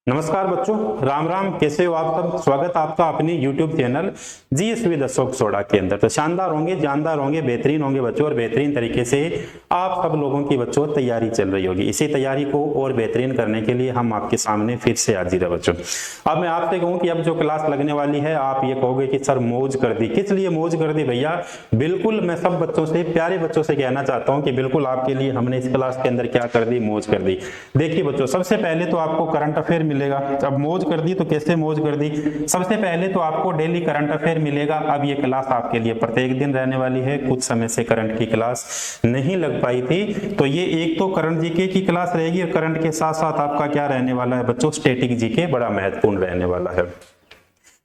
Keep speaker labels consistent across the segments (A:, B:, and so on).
A: नमस्कार बच्चों, राम राम। कैसे हो आप सब? स्वागत आपका अपने YouTube channel GS with Ashok soda के अंदर। तो शानदार होंगे, जानदार होंगे, बेहतरीन होंगे बच्चों, और बेहतरीन तरीके से आप सब लोगों की बच्चों तैयारी चल रही होगी। इसी तैयारी को और बेहतरीन करने के लिए हम आपके सामने फिर से हाजिर है बच्चों। अब मैं आपसे कहूँ कि अब जो क्लास लगने वाली है, आप ये कहोगे कि सर मौज कर दी। किस लिए मौज कर दी भैया? बिल्कुल मैं सब बच्चों से, प्यारे बच्चों से कहना चाहता हूँ कि बिल्कुल आपके लिए हमने इस क्लास के अंदर क्या कर दी, मौज कर दी। देखिए बच्चों, सबसे पहले तो आपको करंट अफेयर मिलेगा। अब मौज कर दी तो कैसे मौज कर दी? सबसे पहले तो आपको डेली करंट अफेयर मिलेगा। अब ये क्लास आपके लिए प्रत्येक दिन रहने वाली है। कुछ समय से करंट की क्लास नहीं लग पाई थी, तो ये एक तो करंट जीके की क्लास रहेगी, और करंट के साथ साथ आपका क्या रहने वाला है बच्चों, स्टैटिक जीके बड़ा महत्वपूर्ण रहने वाला है।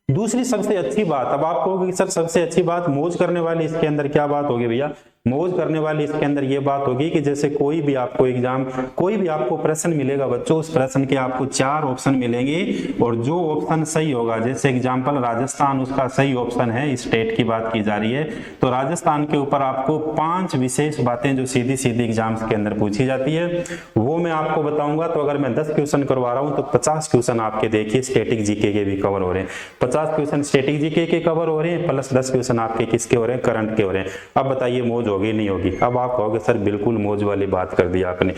A: दूसरी सबसे अच्छी बात, अब आप कहोगे कि सर सबसे अच्छी बात मौज करने वाली इसके अंदर क्या बात होगी भैया? मौज करने वाली इसके अंदर ये बात होगी कि जैसे कोई भी आपको एग्जाम, कोई भी आपको प्रश्न मिलेगा बच्चों, उस प्रश्न के आपको 4 ऑप्शन मिलेंगे, और जो ऑप्शन सही होगा, जैसे एग्जाम्पल राजस्थान उसका सही ऑप्शन है, स्टेट की बात की जा रही है, तो राजस्थान के ऊपर आपको 5 विशेष बातें जो सीधी सीधी एग्जाम्स के अंदर पूछी जाती है, वो मैं आपको बताऊंगा। तो अगर मैं 10 क्वेश्चन करवा रहा हूं तो 50 क्वेश्चन आपके देखिए स्टैटिक जीके के भी कवर हो रहे हैं। 50 क्वेश्चन स्टैटिक जीके के कवर हो रहे हैं, प्लस 10 क्वेश्चन आपके किसके हो रहे हैं? करंट के हो रहे हैं। अब बताइए मौज होगी नहीं होगी? अब आप कहोगे सर बिल्कुल मौज वाली बात कर दी आपने।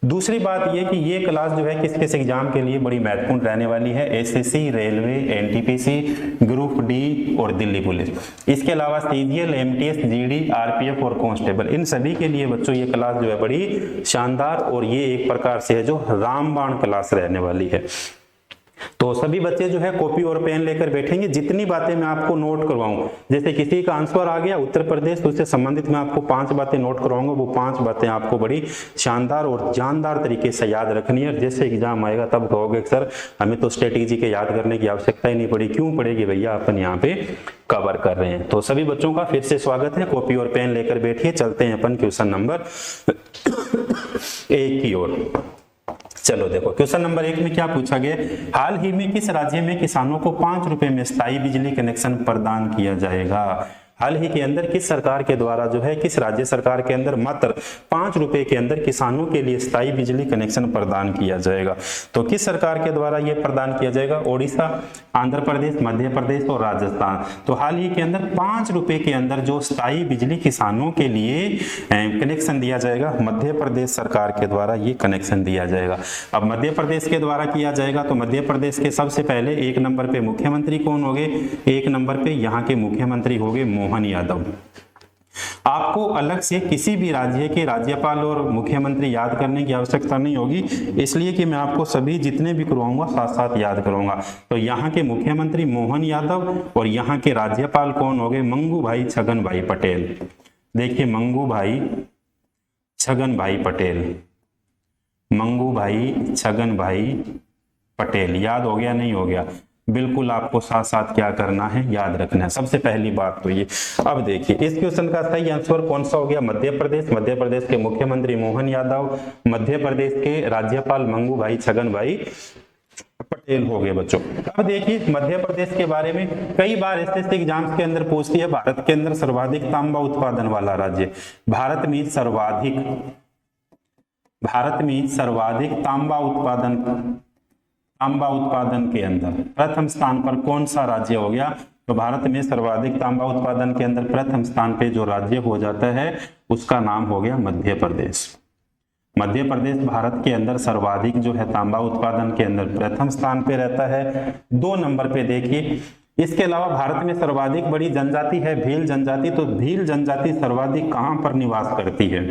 A: दूसरी बात ये कि ये क्लास जो है किस किस एग्जाम के लिए बड़ी महत्वपूर्ण रहने वाली है? SSC, railway, NTPC, group D और दिल्ली पुलिस। इसके अलावा सीजीएल, एमटीएस, जीडी, आरपीएफ और कांस्टेबल, इन सभी के लिए बच्चों ये क्लास जो है बड़ी शानदार, और ये एक प्रकार से है जो रामबाण क्लास रहने वाली है। तो सभी बच्चे जो है कॉपी और पेन लेकर बैठेंगे। जितनी बातें मैं आपको नोट करवाऊं, जैसे किसी का आंसर आ गया उत्तर प्रदेश, तो उससे संबंधित मैं आपको 5 बातें नोट करवाऊंगा। वो 5 बातें आपको बड़ी शानदार और जानदार तरीके से याद रखनी है। जैसे एग्जाम आएगा तब कहोगे सर हमें तो स्ट्रेटेजी के याद करने की आवश्यकता ही नहीं पड़ी। क्यों पड़ेगी भैया? अपन यहाँ पे कवर कर रहे हैं। तो सभी बच्चों का फिर से स्वागत है। कॉपी और पेन लेकर बैठिए, चलते हैं अपन क्वेश्चन नंबर 1 की ओर। चलो देखो, क्वेश्चन नंबर 1 में क्या पूछा गया? हाल ही में किस राज्य में किसानों को 5 रुपए में स्थायी बिजली कनेक्शन प्रदान किया जाएगा? हाल ही के अंदर किस सरकार के द्वारा जो है, किस राज्य सरकार के अंदर मात्र 5 रुपए के अंदर किसानों के लिए स्थायी बिजली कनेक्शन प्रदान किया जाएगा? तो किस सरकार के द्वारा यह प्रदान किया जाएगा? ओडिशा, आंध्र प्रदेश, मध्य प्रदेश और राजस्थान। तो हाल ही के अंदर 5 रुपए के अंदर जो स्थायी बिजली किसानों के लिए कनेक्शन दिया जाएगा, मध्य प्रदेश सरकार के द्वारा ये कनेक्शन दिया जाएगा। अब मध्य प्रदेश के द्वारा किया जाएगा, तो मध्य प्रदेश के सबसे पहले 1 नंबर पे मुख्यमंत्री कौन होंगे? 1 नंबर पे यहाँ के मुख्यमंत्री होंगे मोहन यादव। आपको अलग से किसी भी राज्य के राज्यपाल और मुख्यमंत्री याद करने की आवश्यकता नहीं होगी, इसलिए कि मैं आपको सभी जितने भी करवाऊंगा साथ साथ याद करूंगा। तो यहाँ के मुख्यमंत्री मोहन यादव, और यहाँ के राज्यपाल कौन होंगे? मंगू भाई छगन भाई पटेल। देखिए मंगू भाई छगन भाई पटेल, मंगू भाई छगन भाई पटेल। याद हो गया नहीं हो गया? बिल्कुल आपको साथ साथ क्या करना है, याद रखना है। सबसे पहली बात तो ये। अब देखिए इस क्वेश्चन का सही आंसर कौन सा हो गया? मध्य प्रदेश। मध्य प्रदेश के मुख्यमंत्री मोहन यादव, मध्य प्रदेश के राज्यपाल मंगू भाई छगन भाई पटेल हो गए बच्चों। अब देखिए मध्य प्रदेश के बारे में कई बार एसएससी एग्जाम्स के अंदर पूछती है, भारत के अंदर सर्वाधिक तांबा उत्पादन वाला राज्य। भारत में सर्वाधिक तांबा उत्पादन के अंदर प्रथम स्थान पर कौन सा राज्य हो गया? तो भारत में सर्वाधिक तांबा उत्पादन के अंदर प्रथम स्थान पे जो राज्य हो जाता है उसका नाम हो गया मध्य प्रदेश। मध्य प्रदेश भारत के अंदर सर्वाधिक जो है तांबा उत्पादन के अंदर प्रथम स्थान पे रहता है। 2 नंबर पे देखिए, इसके अलावा भारत में सर्वाधिक बड़ी जनजाति है भील जनजाति। तो भील जनजाति सर्वाधिक कहां पर निवास करती है?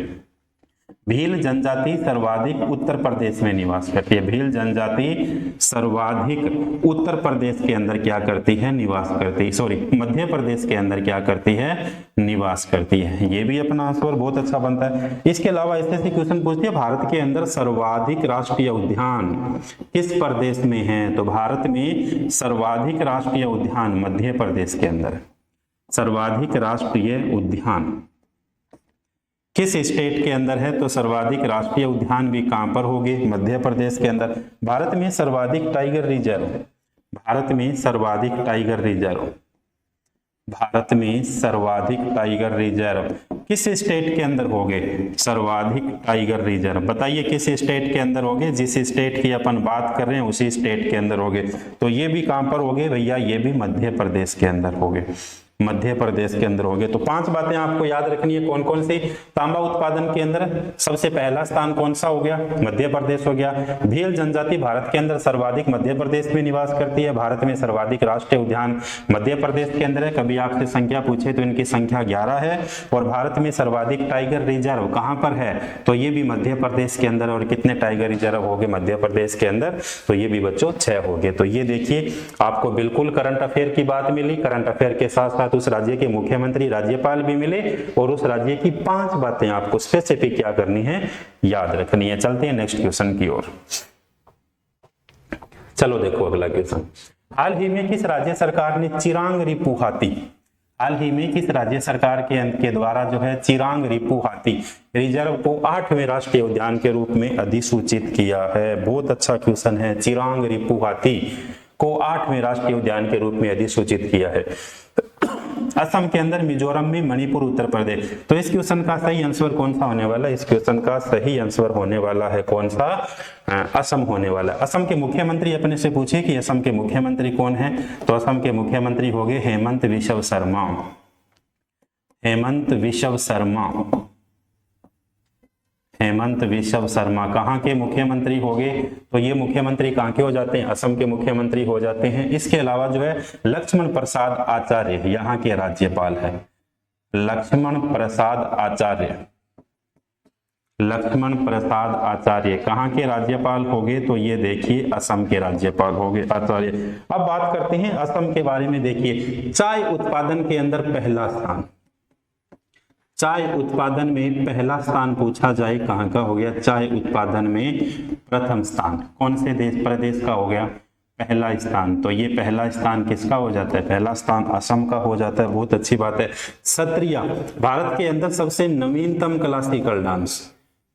A: भील जनजाति सर्वाधिक उत्तर प्रदेश में निवास करती है। भील जनजाति सर्वाधिक उत्तर प्रदेश के अंदर क्या करती है? निवास करती है। सॉरी, मध्य प्रदेश के अंदर क्या करती है? निवास करती है। ये भी अपना आंसर बहुत अच्छा बनता है। इसके अलावा एसएससी क्वेश्चन पूछती है भारत के अंदर सर्वाधिक राष्ट्रीय उद्यान किस प्रदेश में है? तो भारत में सर्वाधिक राष्ट्रीय उद्यान मध्य प्रदेश के अंदर। सर्वाधिक राष्ट्रीय उद्यान किस स्टेट के अंदर है? तो सर्वाधिक राष्ट्रीय उद्यान भी कहां पर होंगे? मध्य प्रदेश के अंदर। भारत में सर्वाधिक टाइगर रिजर्व, भारत में सर्वाधिक टाइगर रिजर्व भारत में सर्वाधिक टाइगर रिजर्व किस स्टेट के अंदर होंगे? सर्वाधिक टाइगर रिजर्व बताइए किस स्टेट के अंदर होंगे? जिस स्टेट की अपन बात कर रहे हैं उसी स्टेट के अंदर होंगे। तो ये भी कहां पर होंगे भैया? ये भी मध्य प्रदेश के अंदर होंगे, मध्य प्रदेश के अंदर होंगे। तो 5 बातें आपको याद रखनी है। कौन कौन सी? तांबा उत्पादन के अंदर सबसे पहला स्थान कौन सा हो गया? मध्य प्रदेश हो गया। भील जनजाति भारत के अंदर सर्वाधिक मध्य प्रदेश में निवास करती है। भारत में सर्वाधिक राष्ट्रीय उद्यान मध्य प्रदेश के अंदर है। कभी आपसे संख्या पूछे तो इनकी संख्या 11 है। और भारत में सर्वाधिक टाइगर रिजर्व कहां पर है? तो ये भी मध्य प्रदेश के अंदर। और कितने टाइगर रिजर्व हो गए मध्य प्रदेश के अंदर? तो ये भी बच्चों 6 हो गए। तो ये देखिए आपको बिल्कुल करंट अफेयर की बात मिली। करंट अफेयर के साथ उस राज्य के मुख्यमंत्री राज्यपाल भी मिले और उस राज्य की 5 बातें आपको स्पेसिफिक क्या करनी है? याद रखनी है। चलते हैं नेक्स्ट क्वेश्चन की ओर। चलो देखो अगला क्वेश्चन। हाल ही में किस राज्य सरकार ने चिरांग रिपु हाथी, हाल ही में किस राज्य सरकार के द्वारा जो है चिरांग रिपु हाथी रिजर्व को 8वें राष्ट्रीय उद्यान के रूप में अधिसूचित किया है? बहुत अच्छा क्वेश्चन है। चिरांग रिपु हाथी को 8वें राष्ट्रीय उद्यान के रूप में अधिसूचित किया है। असम के अंदर, मिजोरम में, मणिपुर, उत्तर प्रदेश। तो इस क्वेश्चन का सही आंसर कौन सा होने वाला है? इस क्वेश्चन का सही आंसर होने वाला है कौन सा? असम होने वाला है। असम के मुख्यमंत्री अपने से पूछे कि असम के मुख्यमंत्री कौन है? तो असम के मुख्यमंत्री हो गए हेमंत बिश्व शर्मा। हेमंत बिश्व शर्मा, हेमंत बिश्व शर्मा कहाँ के मुख्यमंत्री हो गए? तो ये मुख्यमंत्री कहाँ के हो जाते हैं? असम के मुख्यमंत्री हो जाते हैं। इसके अलावा जो है लक्ष्मण प्रसाद आचार्य यहाँ के राज्यपाल है। लक्ष्मण प्रसाद आचार्य, लक्ष्मण प्रसाद आचार्य कहाँ के राज्यपाल हो गए? तो ये देखिए असम के राज्यपाल हो गए आचार्य। अब बात करते हैं असम के बारे में। देखिए चाय उत्पादन के अंदर पहला स्थान, चाय उत्पादन में पहला स्थान पूछा जाए कहां का हो गया? चाय उत्पादन में प्रथम स्थान कौन से देश प्रदेश का हो गया? पहला स्थान। तो ये पहला स्थान किसका हो जाता है? पहला स्थान असम का हो जाता है। बहुत अच्छी बात है। सत्रिया भारत के अंदर सबसे नवीनतम क्लासिकल डांस,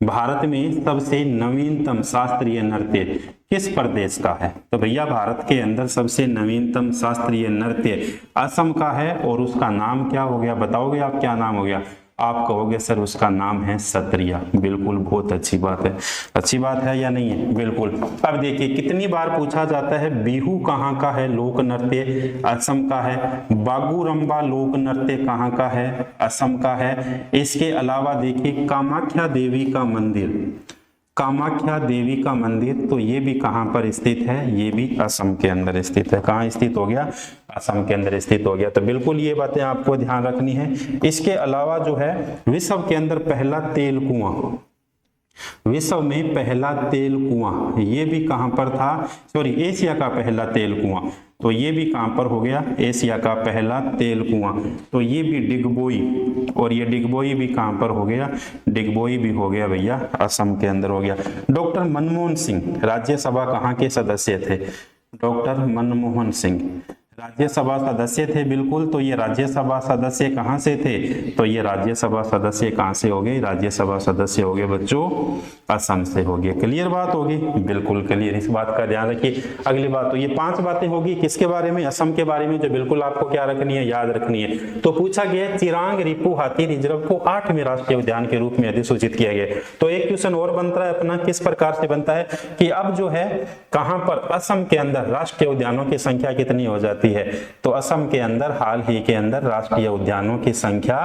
A: भारत में सबसे नवीनतम शास्त्रीय नृत्य किस प्रदेश का है? तो भैया भारत के अंदर सबसे नवीनतम शास्त्रीय नृत्य असम का है। और उसका नाम क्या हो गया? बताओगे आप क्या नाम हो गया? आप कहोगे सर उसका नाम है सत्रिया। बिल्कुल, बहुत अच्छी बात है। अच्छी बात है या नहीं है? बिल्कुल। अब देखिए कितनी बार पूछा जाता है बिहू कहाँ का है? लोक नृत्य असम का है। बागुरम्बा लोक नृत्य कहाँ का है? असम का है। इसके अलावा देखिए कामाख्या देवी का मंदिर, कामाख्या देवी का मंदिर, तो ये भी कहां पर स्थित है? ये भी असम के अंदर स्थित है। कहां स्थित हो गया? असम के अंदर स्थित हो गया। तो बिल्कुल ये बातें आपको ध्यान रखनी है। इसके अलावा जो है विश्व के अंदर पहला तेल कुआं, विश्व में पहला तेल कुआं, ये भी कहां पर था? सॉरी, एशिया का पहला तेल कुआं। तो ये भी कहां पर हो गया? एशिया का पहला तेल कुआं। तो ये भी डिगबोई, और ये डिगबोई भी कहां पर हो गया? डिगबोई भी हो गया भैया असम के अंदर हो गया। डॉक्टर मनमोहन सिंह राज्यसभा कहां के सदस्य थे? डॉक्टर मनमोहन सिंह राज्यसभा सदस्य थे। बिल्कुल। तो ये राज्यसभा सदस्य कहां से थे? तो ये राज्यसभा सदस्य कहां से हो गए? राज्यसभा सदस्य हो गए बच्चों असम से हो गए। क्लियर बात होगी? बिल्कुल क्लियर। इस बात का ध्यान रखिए। अगली बात, तो ये 5 बातें होगी किसके बारे में? असम के बारे में, जो बिल्कुल आपको क्या रखनी है? याद रखनी है। तो पूछा गया चिरांग रिपु हाथी रिजर्व को 8वें राष्ट्रीय उद्यान के रूप में अधिसूचित किया गया। तो एक क्वेश्चन और बनता है अपना, किस प्रकार से बनता है कि अब जो है कहां पर असम के अंदर राष्ट्रीय उद्यानों की संख्या कितनी हो जाती है? तो असम के अंदर हाल ही के अंदर राष्ट्रीय उद्यानों की संख्या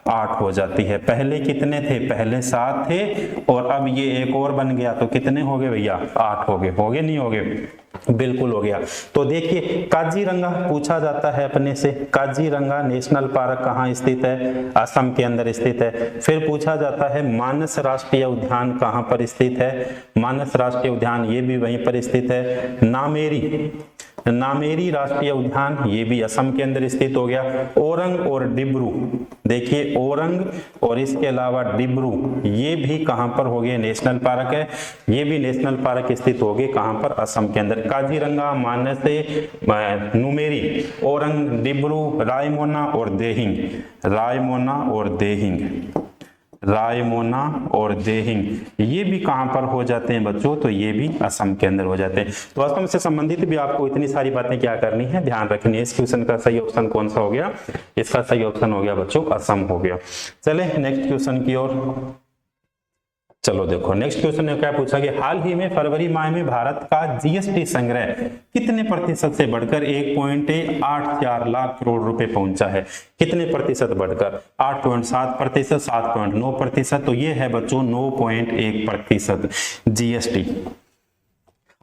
A: 8 हो जाती है। पहले कितने थे? पहले 7 थे और अब ये एक और बन गया। तो कितने हो गए भैया? 8 हो गए। हो गए नहीं हो गए? बिल्कुल हो गया। तो देखिए काजीरंगा पूछा जाता है अपने से। काजीरंगा नेशनल पार्क कहाँ स्थित है? असम के अंदर स्थित है। फिर पूछा जाता है मानस राष्ट्रीय उद्यान कहाँ पर स्थित है? मानस राष्ट्रीय उद्यान ये भी वहीं पर स्थित है। नामेरी, नामेरी राष्ट्रीय उद्यान ये भी असम के अंदर स्थित हो गया। ओरंग और डिब्रू, देखिए ओरंग और इसके अलावा डिब्रू ये भी कहां पर हो गए? नेशनल पार्क है। ये भी नेशनल पार्क स्थित हो गए कहां पर? असम के अंदर। काजीरंगा, मानस, नुमेरी, ओरंग, डिब्रू, रायमोना और देहिंग, रायमोना और देहिंग, रायमोना और देहिंग, ये भी कहां पर हो जाते हैं बच्चों, तो ये भी असम के अंदर हो जाते हैं। तो असम से संबंधित भी आपको इतनी सारी बातें क्या करनी है, ध्यान रखनी है। इस क्वेश्चन का सही ऑप्शन कौन सा हो गया, इसका सही ऑप्शन हो गया बच्चों असम हो गया। चले नेक्स्ट क्वेश्चन की ओर। चलो देखो नेक्स्ट क्वेश्चन में क्या पूछा कि हाल ही में फरवरी माह में भारत का जीएसटी संग्रह कितने प्रतिशत से बढ़कर 1.84 लाख करोड़ रुपए पहुंचा है। कितने प्रतिशत बढ़कर, 8.7%, 7.9%, तो ये है बच्चों 9.1% जीएसटी।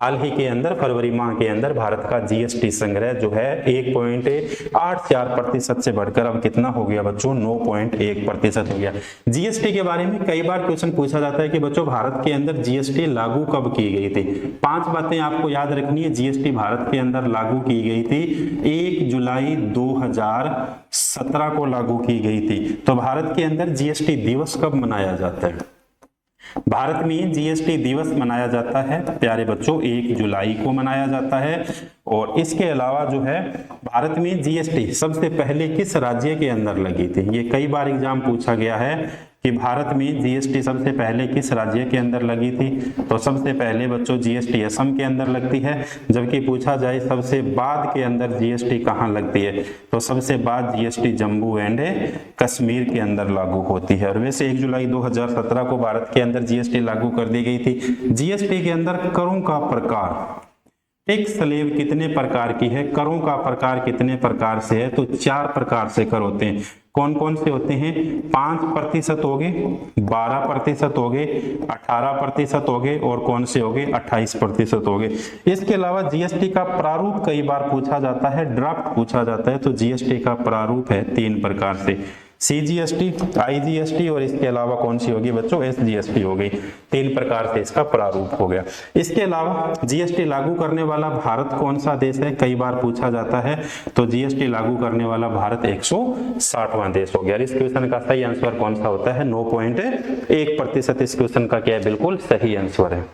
A: हाल ही के अंदर फरवरी माह के अंदर भारत का जीएसटी संग्रह जो है 1.84% से बढ़कर अब कितना हो गया बच्चों, 9.1% हो गया। जीएसटी के बारे में कई बार क्वेश्चन पूछा जाता है कि बच्चों भारत के अंदर जीएसटी लागू कब की गई थी। 5 बातें आपको याद रखनी है। जीएसटी भारत के अंदर लागू की गई थी 1 जुलाई 2017 को लागू की गई थी। तो भारत के अंदर जीएसटी दिवस कब मनाया जाता है, भारत में जीएसटी दिवस मनाया जाता है प्यारे बच्चों 1 जुलाई को मनाया जाता है। और इसके अलावा जो है भारत में जीएसटी सबसे पहले किस राज्य के अंदर लगी थी, ये कई बार एग्जाम पूछा गया है कि भारत में जीएसटी सबसे पहले किस राज्य के अंदर लगी थी। तो सबसे पहले बच्चों जीएसटी असम के अंदर लगती है, जबकि पूछा जाए सबसे बाद के अंदर जीएसटी कहां लगती है, तो सबसे बाद जीएसटी जम्मू एंड कश्मीर के अंदर लागू होती है। और वैसे 1 जुलाई 2017 को भारत के अंदर जीएसटी लागू कर दी गई थी। जीएसटी के अंदर करों का प्रकार, टैक्स स्लेब कितने प्रकार की है, करों का प्रकार कितने प्रकार से है, तो 4 प्रकार से कर होते हैं। कौन कौन से होते हैं, 5% हो गए, 12% हो गए, 18% हो गए, और कौन से हो गए 28% हो गए। इसके अलावा जीएसटी का प्रारूप कई बार पूछा जाता है, ड्राफ्ट पूछा जाता है। तो जीएसटी का प्रारूप है 3 प्रकार से, सीजीएसटी, आईजीएसटी और इसके अलावा कौन सी होगी बच्चों, एसजीएसटी हो गई। 3 प्रकार से इसका प्रारूप हो गया। इसके अलावा जीएसटी लागू करने वाला भारत कौन सा देश है, कई बार पूछा जाता है। तो जीएसटी लागू करने वाला भारत 160वां देश हो गया। इस क्वेश्चन का सही आंसर कौन सा होता है, 9.1%। इस क्वेश्चन का क्या है, बिल्कुल सही आंसर है।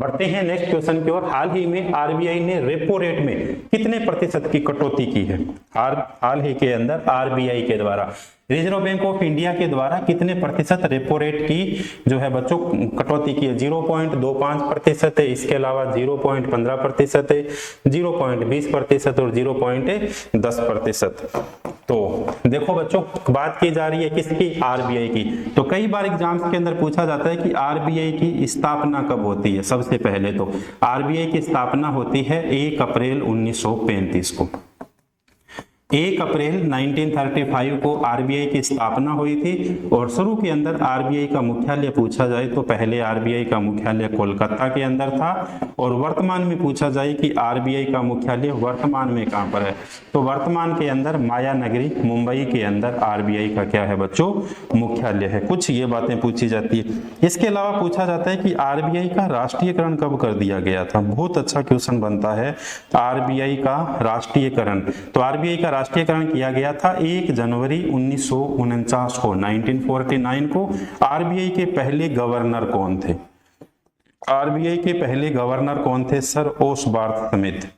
A: बढ़ते हैं नेक्स्ट क्वेश्चन की ओर। हाल ही में आरबीआई ने रेपो रेट में कितने प्रतिशत की कटौती की है। हाल ही के अंदर आरबीआई के द्वारा, रिजर्व बैंक ऑफ इंडिया के द्वारा कितने प्रतिशत रेपो रेट की जो है बच्चों कटौती की है। 0.25% है, इसके अलावा 0.15% है, 0.20% और 0.10%। तो देखो बच्चों बात की जा रही है किसकी, आरबीआई की। तो कई बार एग्जाम्स के अंदर पूछा जाता है कि आरबीआई की स्थापना कब होती है। सबसे पहले तो आरबीआई की स्थापना होती है 1 अप्रैल 1935 को। 1 अप्रैल 1935 को आरबीआई की स्थापना हुई थी। और शुरू के अंदर आरबीआई का मुख्यालय पूछा जाए तो पहले आरबीआई का मुख्यालय कोलकाता के अंदर था। और वर्तमान में पूछा जाए कि आरबीआई का मुख्यालय वर्तमान में कहां पर है, तो वर्तमान के अंदर माया नगरी मुंबई के अंदर आरबीआई का क्या है बच्चों, मुख्यालय है। कुछ ये बातें पूछी जाती है। इसके अलावा पूछा जाता है कि आरबीआई का राष्ट्रीयकरण कब कर दिया गया था। बहुत अच्छा क्वेश्चन बनता है, आरबीआई का राष्ट्रीयकरण। तो आरबीआई का राष्ट्रीयकरण किया गया था 1 जनवरी 1949 को, 1949 को। आरबीआई के पहले गवर्नर कौन थे, आरबीआई के पहले गवर्नर कौन थे, सर ओसबार्थ समित।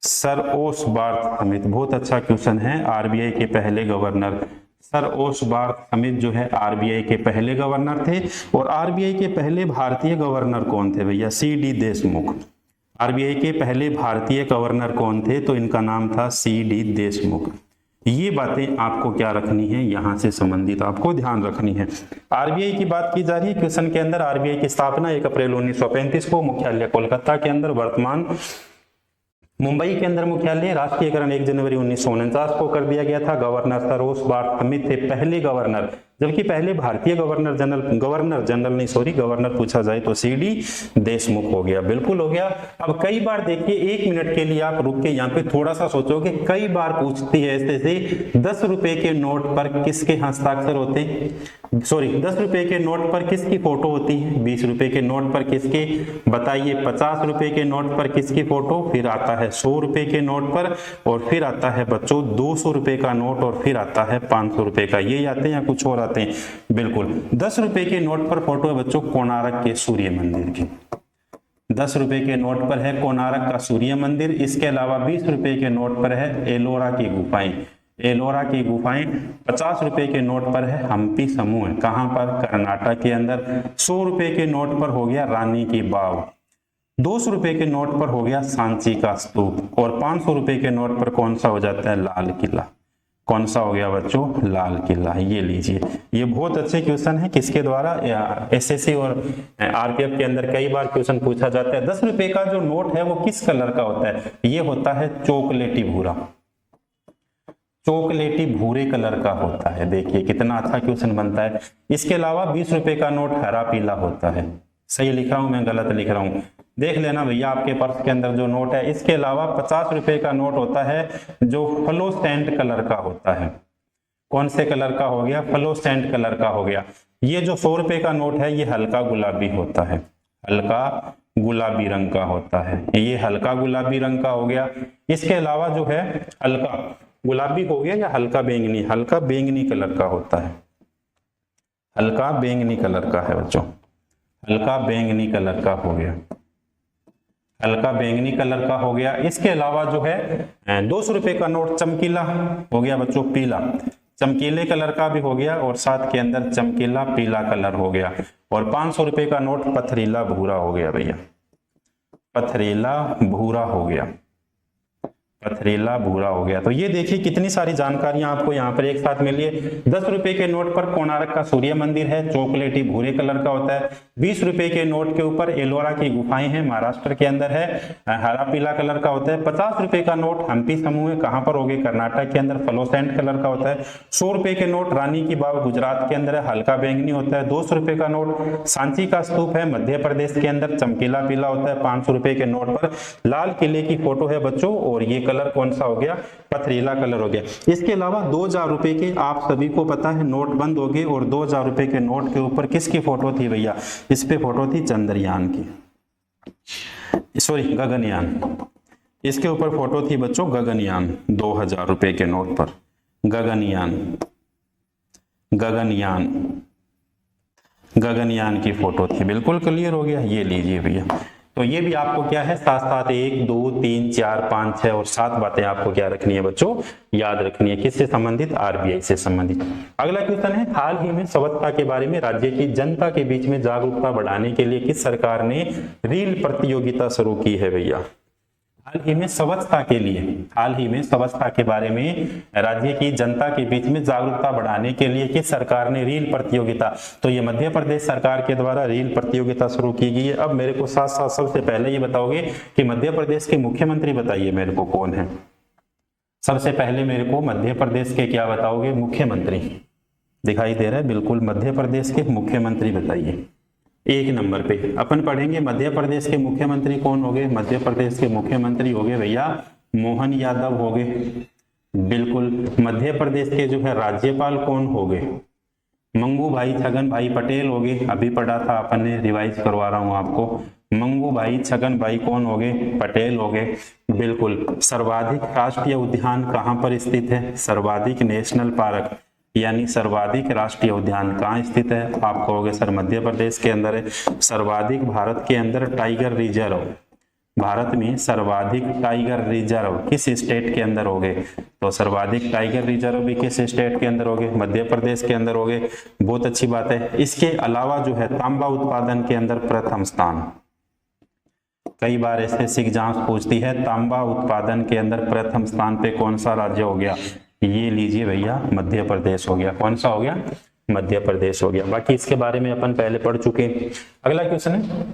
A: सर ओसबार्थ समित, बहुत अच्छा क्वेश्चन है। आरबीआई के पहले गवर्नर सर ओसबार्थ समित जो है आरबीआई के पहले गवर्नर थे। और आरबीआई के पहले भारतीय गवर्नर कौन थे भैया, सीडी देशमुख। आरबीआई के पहले भारतीय गवर्नर कौन थे, तो इनका नाम था सीडी देशमुख। ये बातें आपको क्या रखनी है, यहां से संबंधित आपको ध्यान रखनी है। आरबीआई की बात की जा रही है क्वेश्चन के अंदर। आरबीआई की स्थापना 1 अप्रैल 1935 को, मुख्यालय कोलकाता के अंदर, वर्तमान मुंबई के अंदर मुख्यालय। राष्ट्रीयकरण 1 जनवरी 1949 को कर दिया गया था। गवर्नर सर ओसबार्थ समित थे पहले गवर्नर, जबकि पहले भारतीय गवर्नर जनरल पूछा जाए तो सीडी देशमुख हो गया। बिल्कुल हो गया। अब कई बार देखिए 1 मिनट के लिए आप रुक के यहाँ पे थोड़ा सा सोचोगे। कई बार पूछती है ऐसे से 10 रुपए के नोट पर किसके हस्ताक्षर होते हैं, सॉरी 10 रुपए के नोट पर किसकी फोटो होती है, 20 रुपए के नोट पर किसके, बताइए 50 रुपए के नोट पर किसकी फोटो, फिर आता है 100 रुपए के नोट पर, और फिर आता है बच्चों 200 रुपए का नोट, और फिर आता है 500 रुपए का। ये आते हैं या कुछ और आते हैं, बिल्कुल 10 रुपए के नोट पर फोटो है बच्चों कोणार्क के सूर्य मंदिर की। 10 रुपए के नोट पर है कोणार्क का सूर्य मंदिर। इसके अलावा 20 रुपए के नोट पर है एलोरा की गुफाएं। एलोरा की गुफाएं। 50 रुपए के नोट पर है हम्पी समूह, कहां पर, कर्नाटक के अंदर। 100 रुपए के नोट पर हो गया रानी की बाव। 200 रुपए के नोट पर हो गया सांची का स्तूप। और 500 रुपए के नोट पर कौन सा हो जाता है, लाल किला। कौन सा हो गया बच्चों, लाल किला। ये लीजिए, ये बहुत अच्छे क्वेश्चन है, किसके द्वारा, एसएससी और आरपीएफ के अंदर कई बार क्वेश्चन पूछा जाता है। 10 रुपए का जो नोट है वो किस कलर का होता है, ये होता है चॉकलेटी भूरा, चॉकलेटी भूरे कलर का होता है। देखिए कितना अच्छा क्वेश्चन बनता है। इसके अलावा 20 रुपए का नोट हरा पीला होता है। सही लिख रहा हूं मैं, गलत लिख रहा हूं, देख लेना भैया आपके पर्स के अंदर जो नोट है। इसके अलावा 50 रुपए का नोट होता है जो फ्लोसेंट कलर का होता है। कौन से कलर का हो गया, फ्लोसेंट कलर का हो गया। ये जो 100 रुपए का नोट है ये हल्का गुलाबी होता है, हल्का गुलाबी रंग का होता है, ये हल्का गुलाबी रंग का हो गया। इसके अलावा जो है हल्का गुलाबी हो गया या हल्का बैंगनी, हल्का बैंगनी कलर का होता है, हल्का बैंगनी कलर का है बच्चों, हल्का बैंगनी कलर का हो गया, हल्का बैंगनी कलर का हो गया। इसके अलावा जो है 200 रुपए का नोट चमकीला हो गया बच्चों, पीला, चमकीले कलर का भी हो गया और साथ के अंदर चमकीला पीला कलर हो गया। और 500 रुपए का नोट पथरीला भूरा हो गया भैया, पथरीला भूरा हो गया, पथरीला भूरा हो गया। तो ये देखिए कितनी सारी जानकारियां आपको यहाँ पर एक साथ मिली है। 10 रुपए के नोट पर कोणार्क का सूर्य मंदिर है, चॉकलेटी भूरे कलर का होता है। 20 रुपए के नोट के ऊपर एलोरा की गुफाएं हैं, महाराष्ट्र के अंदर है, हरा पीला कलर का होता है। 50 रुपए का नोट हम्पी समूह है, कहां पर हो गए, कर्नाटक के अंदर, फ्लोसेंट कलर का होता है। 100 रुपए के नोट रानी की बाव गुजरात के अंदर है, हल्का बैंगनी होता है। 200 रुपए का नोट सांची का स्तूप है, मध्य प्रदेश के अंदर, चमकीला पीला होता है। 500 रुपए के नोट पर लाल किले की फोटो है बच्चों, और ये कलर कौन सा हो गया, पथरीला कलर हो गया। इसके अलावा 2000 रुपए के आप सभी को पता है नोट बंद हो गए, और 2000 रुपए के नोट के ऊपर किसकी फोटो थी भैया, इस पे फोटो थी चंद्रयान की, सॉरी गगनयान, इसके ऊपर फोटो थी बच्चों गगनयान। 2000 रुपए के नोट पर गगनयान, गगनयान, गगनयान की फोटो थी। बिल्कुल क्लियर हो गया। ये लीजिए भैया, तो ये भी आपको क्या है, साथ साथ 1 2 3 4 5 6 और 7 बातें आपको क्या रखनी है बच्चों, याद रखनी है। किससे संबंधित, आरबीआई से संबंधित। अगला क्वेश्चन है, हाल ही में स्वच्छता के बारे में राज्य की जनता के बीच में जागरूकता बढ़ाने के लिए किस सरकार ने रील प्रतियोगिता शुरू की है भैया। हाल ही में स्वच्छता के लिए, हाल ही में स्वच्छता के बारे में राज्य की जनता के बीच में जागरूकता बढ़ाने के लिए किस सरकार ने रील प्रतियोगिता, तो ये मध्य प्रदेश सरकार के द्वारा रील प्रतियोगिता शुरू की गई है। अब मेरे को साथ साथ सबसे पहले ये बताओगे कि मध्य प्रदेश के मुख्यमंत्री बताइए मेरे को कौन है। सबसे पहले मेरे को मध्य प्रदेश के क्या बताओगे, मुख्यमंत्री दिखाई दे रहा है, बिल्कुल मध्य प्रदेश के मुख्यमंत्री बताइए। 1 नंबर पे अपन पढ़ेंगे मध्य प्रदेश के मुख्यमंत्री कौन हो गए, मध्य प्रदेश के मुख्यमंत्री हो गए भैया मोहन यादव हो गए। बिल्कुल। मध्य प्रदेश के जो है राज्यपाल कौन हो गए, मंगू भाई छगन भाई पटेल हो गए। अभी पढ़ा था अपन ने, रिवाइज करवा रहा हूं आपको। मंगू भाई छगन भाई कौन हो गए, पटेल हो गए। बिल्कुल। सर्वाधिक राष्ट्रीय उद्यान कहां पर स्थित है, सर्वाधिक नेशनल पार्क यानी सर्वाधिक राष्ट्रीय उद्यान कहाँ स्थित है, आप कहोगे सर मध्य प्रदेश के अंदर है। सर्वाधिक भारत के अंदर टाइगर रिजर्व, भारत में सर्वाधिक टाइगर रिजर्व किस स्टेट के अंदर हो गए, तो सर्वाधिक टाइगर रिजर्व भी किस स्टेट के अंदर हो गए, मध्य प्रदेश के अंदर हो गए। बहुत अच्छी बात है। इसके अलावा जो है तांबा उत्पादन के अंदर प्रथम स्थान, कई बार ऐसे एग्जाम पूछती है तांबा उत्पादन के अंदर प्रथम स्थान पे कौन सा राज्य हो गया, ये लीजिए भैया मध्य प्रदेश हो गया। कौन सा हो गया, मध्य प्रदेश हो गया। बाकी इसके बारे में अपन पहले पढ़ चुके हैं। अगला क्वेश्चन है,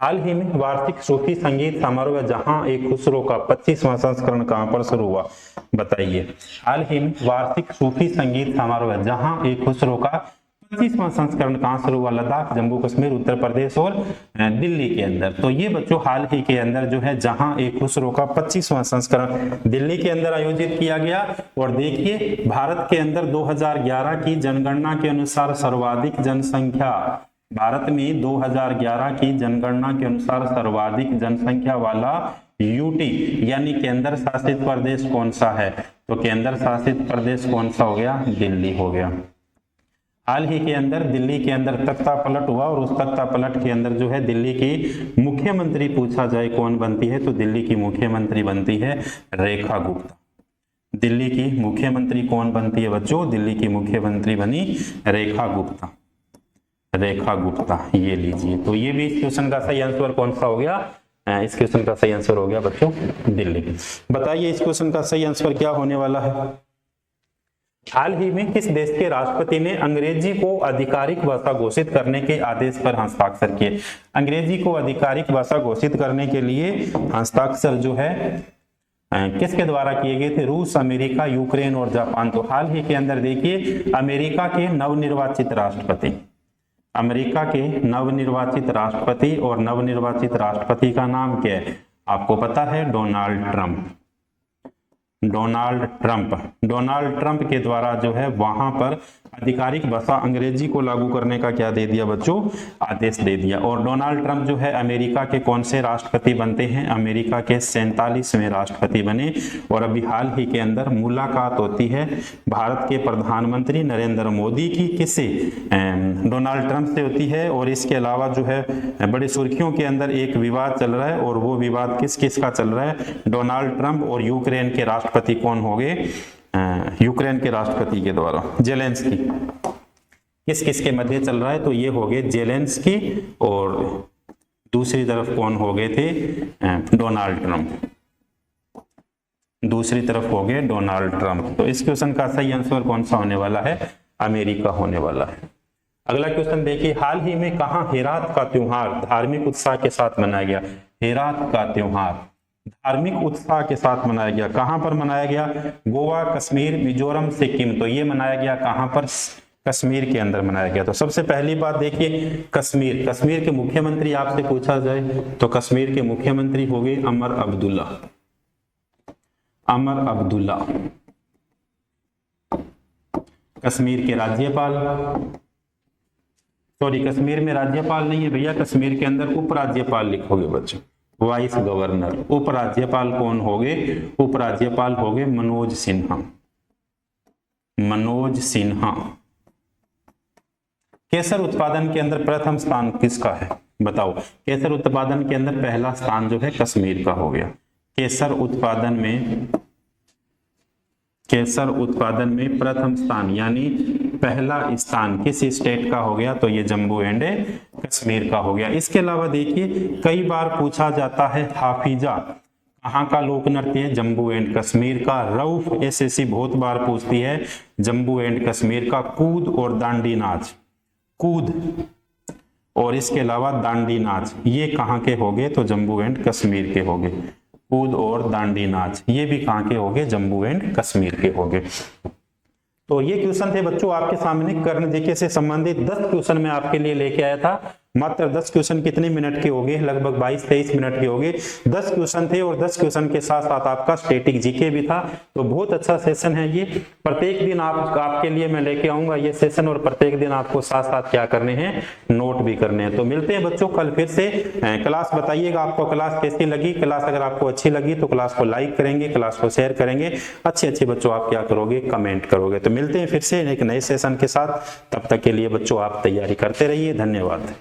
A: हाल ही में वार्षिक सूफी संगीत समारोह जहां एक खुसरो का 25वां संस्करण कहां पर शुरू हुआ, बताइए। हाल ही में वार्षिक सूफी संगीत समारोह जहां एक खुसरो का 25वां संस्करण कहां शुरू हुआ, लद्दाख, जम्मू कश्मीर, उत्तर प्रदेश और दिल्ली के अंदर। तो ये बच्चों हाल ही के अंदर जो है जहां एक खुसरो का 25वां संस्करण दिल्ली के अंदर आयोजित किया गया। और देखिए भारत के अंदर 2011 की जनगणना के अनुसार सर्वाधिक जनसंख्या, भारत में 2011 की जनगणना के अनुसार सर्वाधिक जनसंख्या वाला यूटी यानी केंद्र शासित प्रदेश कौन सा है, तो केंद्र शासित प्रदेश कौन सा हो गया, दिल्ली हो गया। हाल ही के अंदर दिल्ली के अंदर तख्ता पलट हुआ और उस तख्ता पलट के अंदर जो है दिल्ली की मुख्यमंत्री पूछा जाए कौन बनती है, तो दिल्ली की मुख्यमंत्री बनती है रेखा गुप्ता। दिल्ली की मुख्यमंत्री कौन बनती है बच्चों? दिल्ली की मुख्यमंत्री बनी रेखा गुप्ता। रेखा गुप्ता, ये लीजिए। तो ये भी इस क्वेश्चन का सही आंसर कौन सा हो गया? इस क्वेश्चन का सही आंसर हो गया बच्चों दिल्ली। बताइए इस क्वेश्चन का सही आंसर क्या होने वाला है? हाल ही में किस देश के राष्ट्रपति ने अंग्रेजी को आधिकारिक भाषा घोषित करने के आदेश पर हस्ताक्षर किए? अंग्रेजी को आधिकारिक भाषा घोषित करने के लिए हस्ताक्षर जो है किसके द्वारा किए गए थे? रूस, अमेरिका, यूक्रेन और जापान। तो हाल ही के अंदर देखिए अमेरिका के नवनिर्वाचित राष्ट्रपति, अमेरिका के नवनिर्वाचित राष्ट्रपति, और नवनिर्वाचित राष्ट्रपति का नाम क्या है? आपको पता है, डोनाल्ड ट्रंप। डोनाल्ड ट्रंप के द्वारा जो है वहां पर आधिकारिक भाषा अंग्रेजी को लागू करने का क्या दे दिया बच्चों? आदेश दे दिया। और डोनाल्ड ट्रंप जो है अमेरिका के कौन से राष्ट्रपति बनते हैं? अमेरिका के 47वें राष्ट्रपति बने। और अभी हाल ही के अंदर मुलाकात होती है भारत के प्रधानमंत्री नरेंद्र मोदी की किससे? डोनाल्ड ट्रंप से होती है। और इसके अलावा जो है बड़ी सुर्खियों के अंदर एक विवाद चल रहा है, और वो विवाद किस किस का चल रहा है? डोनाल्ड ट्रंप और यूक्रेन के राष्ट्रपति कौन हो गए? यूक्रेन के राष्ट्रपति के द्वारा जेलेंस्की, किस किस के मध्य चल रहा है? तो ये हो गए जेलेंस्की, और दूसरी तरफ कौन हो गए थे? Donald Trump. दूसरी तरफ हो गए डोनाल्ड ट्रंप। तो इस क्वेश्चन का सही आंसर कौन सा होने वाला है? अमेरिका होने वाला है। अगला क्वेश्चन देखिए, हाल ही में कहां हेरात का त्योहार धार्मिक उत्साह के साथ मनाया गया? हेरात का त्योहार धार्मिक उत्साह के साथ मनाया गया। कहां पर मनाया गया? गोवा, कश्मीर, मिजोरम, सिक्किम। तो ये मनाया गया कहां पर? कश्मीर के अंदर मनाया गया। तो सबसे पहली बात देखिए कश्मीर, कश्मीर के मुख्यमंत्री आपसे पूछा जाए तो कश्मीर के मुख्यमंत्री हो गए अमर अब्दुल्ला। अमर अब्दुल्ला। कश्मीर के राज्यपाल, सॉरी कश्मीर में राज्यपाल नहीं है भैया, कश्मीर के अंदर उपराज्यपाल लिखोगे बच्चों, वाइस गवर्नर। उपराज्यपाल कौन हो गए? उपराज्यपाल हो गए मनोज सिन्हा। मनोज सिन्हा। केसर उत्पादन के अंदर प्रथम स्थान किसका है? बताओ। केसर उत्पादन के अंदर पहला स्थान जो है कश्मीर का हो गया। केसर उत्पादन में प्रथम स्थान यानी पहला स्थान किस स्टेट का हो गया? तो ये जम्मू एंड कश्मीर का हो गया। इसके अलावा देखिए कई बार पूछा जाता है हाफिजा कहाँ का लोक नृत्य है? जम्मू एंड कश्मीर का। रऊफ एसएससी बहुत बार पूछती है जम्मू एंड कश्मीर का। कूद और दांडी नाच, कूद और इसके अलावा दांडी नाच ये कहाँ के हो गए? तो जम्मू एंड कश्मीर के हो गए। कूद और दांडी नाच ये भी कहाँ के हो गए? जम्मू एंड कश्मीर के हो गए। तो ये क्वेश्चन थे बच्चों आपके सामने कर्ण जीके से संबंधित 10 क्वेश्चन मैं आपके लिए लेके आया था। मात्र 10 क्वेश्चन कितने मिनट के हो गए? लगभग 22-23 मिनट के हो गए। 10 क्वेश्चन थे और 10 क्वेश्चन के साथ साथ आपका स्टैटिक जीके भी था। तो बहुत अच्छा सेशन है ये। प्रत्येक दिन आपके लिए मैं लेके आऊंगा ये सेशन, और प्रत्येक दिन आपको साथ साथ क्या करने हैं? नोट भी करने हैं। तो मिलते हैं बच्चों कल फिर से। क्लास बताइएगा आपको क्लास कैसी लगी। क्लास अगर आपको अच्छी लगी तो क्लास को लाइक करेंगे, क्लास को शेयर करेंगे। अच्छे बच्चों आप क्या करोगे? कमेंट करोगे। तो मिलते हैं फिर से एक नए सेशन के साथ। तब तक के लिए बच्चों आप तैयारी करते रहिए। धन्यवाद।